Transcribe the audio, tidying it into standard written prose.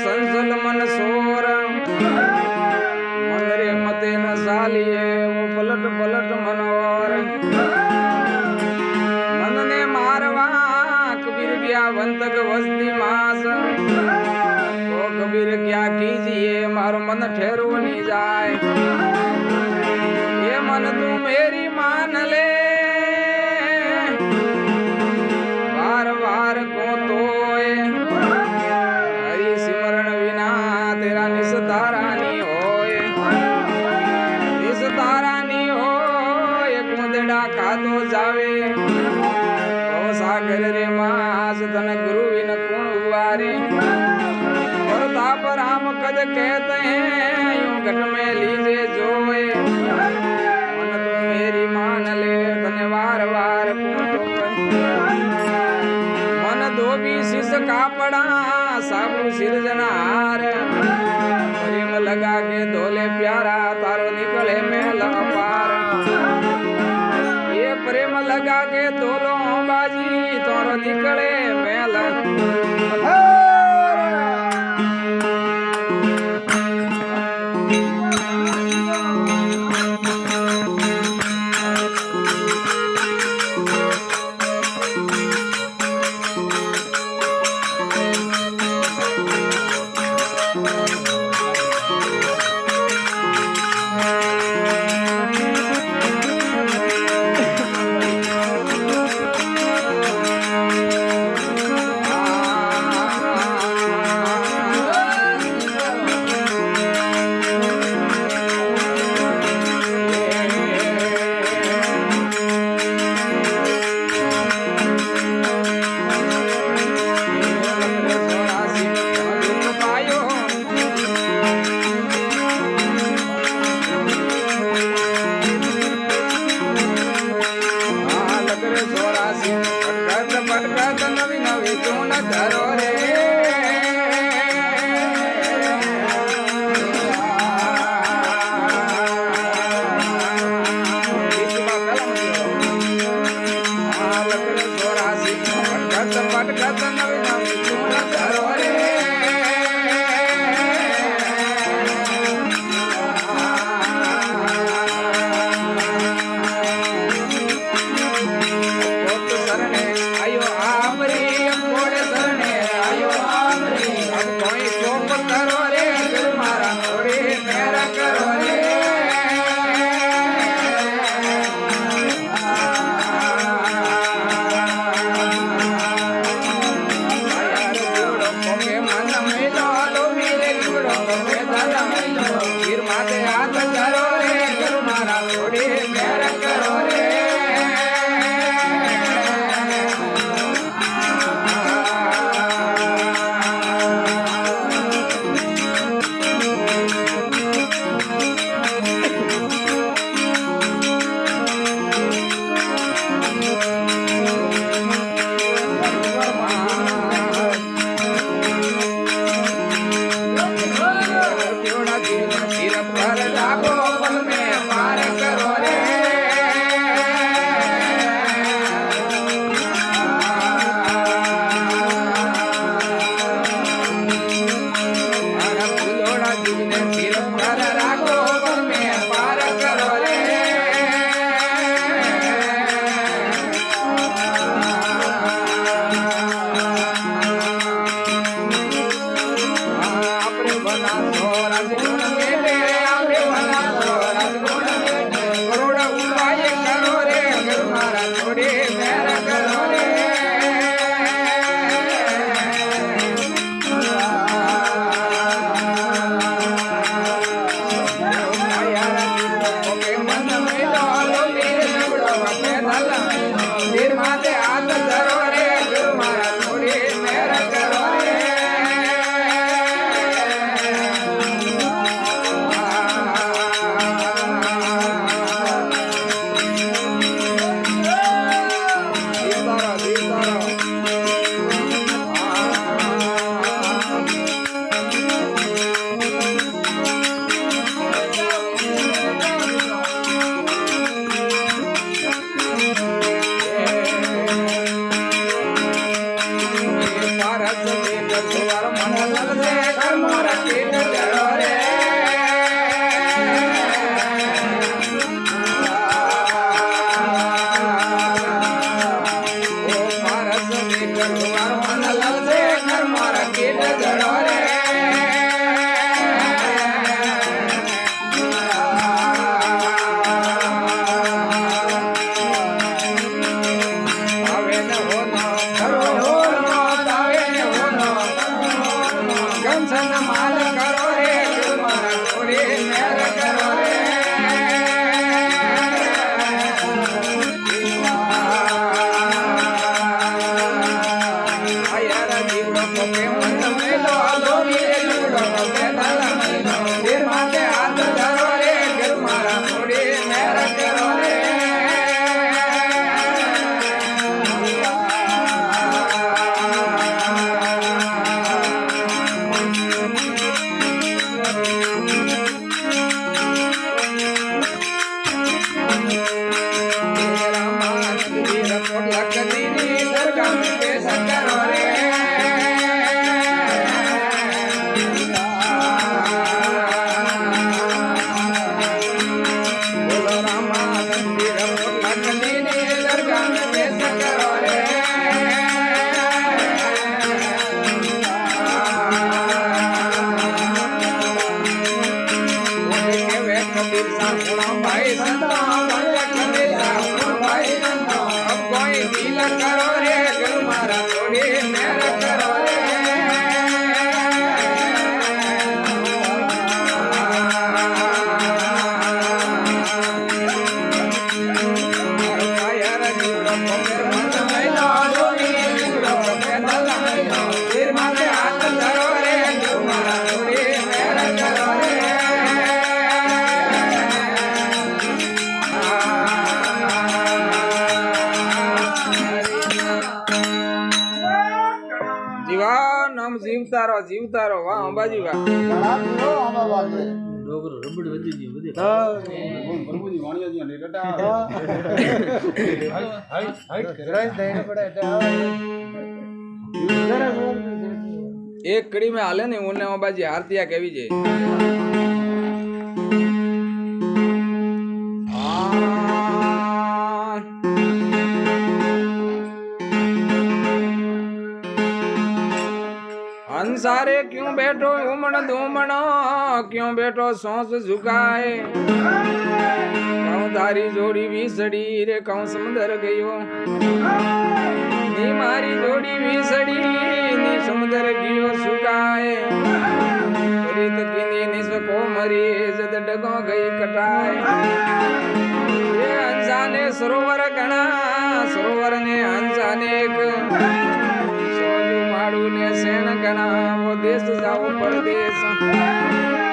संसल मन सोर मन रे मते न सालिए वो पलट पलट मनोर मन ने मारवा कबीर गया वंतक वस्ती मास ओ कबीर क्या कीजिए मारो मन ठहरो नहीं जाए ये मन तू मेरी मान ले बार बार को तो हरि सिमरण बिना तेरा निस्तारा नहीं होए निस्तारा नहीं होए कुंदड़ा खातो जावे ओ सागर रे मास तन गुरु बिन कुण हुआरे प्रताप राम कद कहते हैं यूं घट में लीजे जोए मन तू मेरी मान ले तने वार वार मन धोबी शिष कापड़ा साबु सिरजनार प्रेम लगा के धोले प्यारा तारो निकले मेल अपार ये प्रेम लगा के धोलो बाजी तारो निकले मेल કર્મો રખીને જડો રે જીવતા રહો વાહ અંબાજી વાહ એક કડી में હાલે ને ઓને અંબાજી આરતીયા કેવી છે हंसारे क्यों बैठो उमड़ धूमड़ क्यों बैठो सोच झुकाए कहूं तारी जोड़ी वीसड़ी रे कहूं समुद्र गयो नी मारी जोड़ी वीसड़ी नी समुद्र गयो सुकाए प्रीत किनी निसको मरी जद डगो गई कटाए ये हंसा ने सरोवर गणा सरोवर ने हंसा ने ने सेन गणा वो देश जाओ परदेश